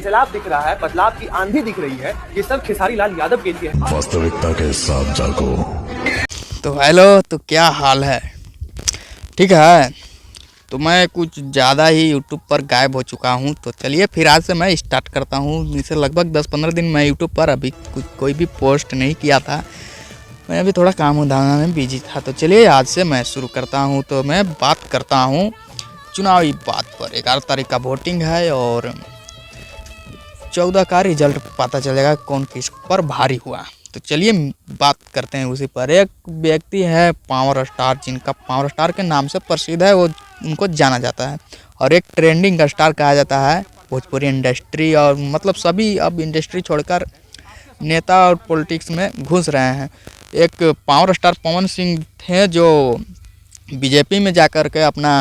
सैलाब दिख रहा है, बदलाव की आंधी दिख रही है, ये सब खेसारी लाल यादव के लिए है। वास्तविकता के साथ जागो। तो हेलो, तो क्या हाल है? ठीक है। तो मैं कुछ ज़्यादा ही यूट्यूब पर गायब हो चुका हूँ, तो चलिए फिर आज से मैं स्टार्ट करता हूँ। इसे लगभग 10-15 दिन मैं यूट्यूब पर अभी कोई भी पोस्ट नहीं किया था। मैं अभी थोड़ा काम धंधा में बिजी था, तो चलिए आज से मैं शुरू करता हूँ। तो मैं बात करता हूँ चुनावी बात पर। 11 तारीख का वोटिंग है और 14 का रिजल्ट पता चलेगा कौन किस पर भारी हुआ। तो चलिए बात करते हैं उसी पर। एक व्यक्ति है पावर स्टार, जिनका पावर स्टार के नाम से प्रसिद्ध है, वो उनको जाना जाता है और एक ट्रेंडिंग स्टार कहा जाता है भोजपुरी इंडस्ट्री। और मतलब सभी अब इंडस्ट्री छोड़कर नेता और पॉलिटिक्स में घुस रहे हैं। एक पावर स्टार पवन सिंह थे जो बीजेपी में जाकर के अपना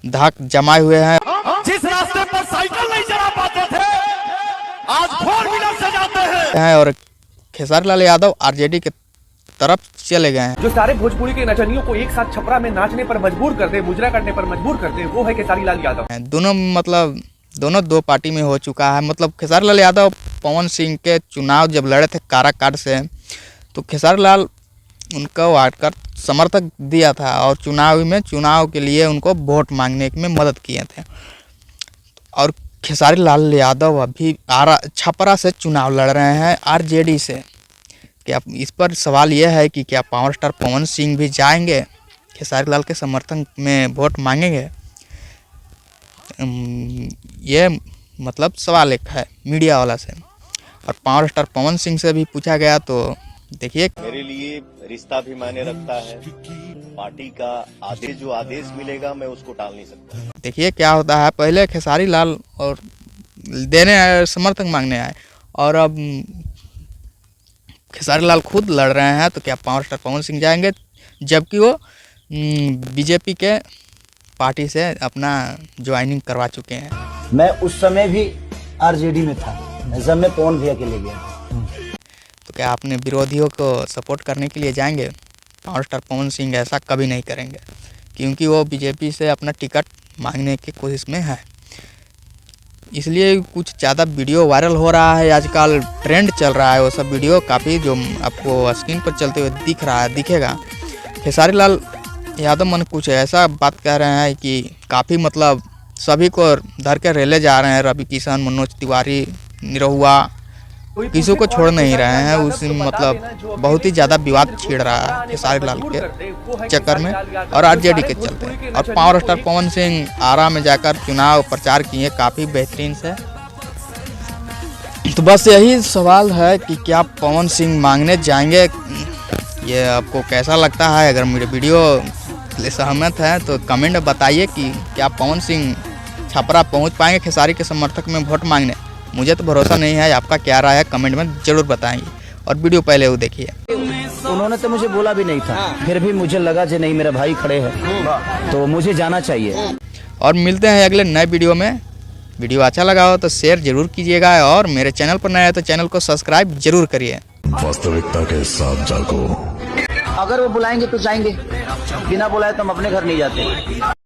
धाक जमाए हुए हैं। जिस रास्ते पर साइकिल नहीं चला पाते थे, आज 4 व्हीलर से जाते हैं। और खेसारी लाल यादव आरजेडी के तरफ चले गए हैं। जो सारे भोजपुरी के नचनियों को एक साथ छपरा में नाचने पर मजबूर कर दे, मुजरा करने पर मजबूर कर दे, वो है खेसारी लाल यादव। दोनों दो पार्टी में हो चुका है। मतलब खेसारी लाल यादव पवन सिंह के चुनाव जब लड़े थे काराकाट से, तो खेसारी लाल उनका वाटकर समर्थक दिया था और चुनाव के लिए उनको वोट मांगने में मदद किए थे। और खेसारी लाल यादव अभी छपरा से चुनाव लड़ रहे हैं आरजेडी से। क्या इस पर सवाल यह है कि क्या पावर स्टार पवन सिंह भी जाएंगे खेसारी लाल के समर्थन में वोट मांगेंगे? ये मतलब सवाल एक है मीडिया वाला से। और पावर स्टार पवन सिंह से भी पूछा गया तो देखिए, मेरे लिए रिश्ता भी मायने रखता है। पार्टी का आदेश जो आदेश मिलेगा मैं उसको टाल नहीं सकता। देखिए क्या होता है। पहले खेसारी लाल और देने आए, समर्थन मांगने आए, और अब खेसारी लाल खुद लड़ रहे हैं। तो क्या पावर स्टार पवन सिंह जाएंगे, जबकि वो बीजेपी के पार्टी से अपना ज्वाइनिंग करवा चुके हैं। मैं उस समय भी आरजेडी में था जब मैं पवन भैया के लिए गया। तो क्या अपने विरोधियों को सपोर्ट करने के लिए जाएंगे? पावर स्टार पवन सिंह ऐसा कभी नहीं करेंगे, क्योंकि वो बीजेपी से अपना टिकट मांगने की कोशिश में है। इसलिए कुछ ज़्यादा वीडियो वायरल हो रहा है, आजकल ट्रेंड चल रहा है वो सब वीडियो काफ़ी, जो आपको स्क्रीन पर चलते हुए दिखेगा। खेसारी लाल यादव मन कुछ ऐसा बात कह रहे हैं कि काफ़ी मतलब सभी को धर के रेले जा रहे हैं। रवि किशन, मनोज तिवारी, निरहुआ, किसी को छोड़ नहीं रहे हैं। उस मतलब बहुत ही ज़्यादा विवाद छिड़ रहा है खेसारी लाल के चक्कर में और आरजेडी के चलते। और पावर स्टार पवन सिंह आरा में जाकर चुनाव प्रचार किए काफ़ी बेहतरीन से। तो बस यही सवाल है कि क्या पवन सिंह मांगने जाएंगे? ये आपको कैसा लगता है? अगर मेरे वीडियो से सहमत है तो कमेंट बताइए कि क्या पवन सिंह छपरा पहुंच पाएंगे खेसारी के समर्थक में वोट मांगने। मुझे तो भरोसा नहीं है, आपका क्या राय है कमेंट में ज़रूर बताएंगे। और वीडियो पहले वो देखिए। उन्होंने तो मुझे बोला भी नहीं था, फिर भी मुझे लगा कि नहीं मेरा भाई खड़े हैं तो मुझे जाना चाहिए। और मिलते हैं अगले नए वीडियो में। वीडियो अच्छा लगा हो तो शेयर जरूर कीजिएगा और मेरे चैनल पर नए हैं तो चैनल को सब्सक्राइब जरूर करिए। वास्तविकता के साथ जागो। अगर वो बुलाएंगे तो जाएंगे, बिना बुलाए तो हम अपने घर नहीं जाते।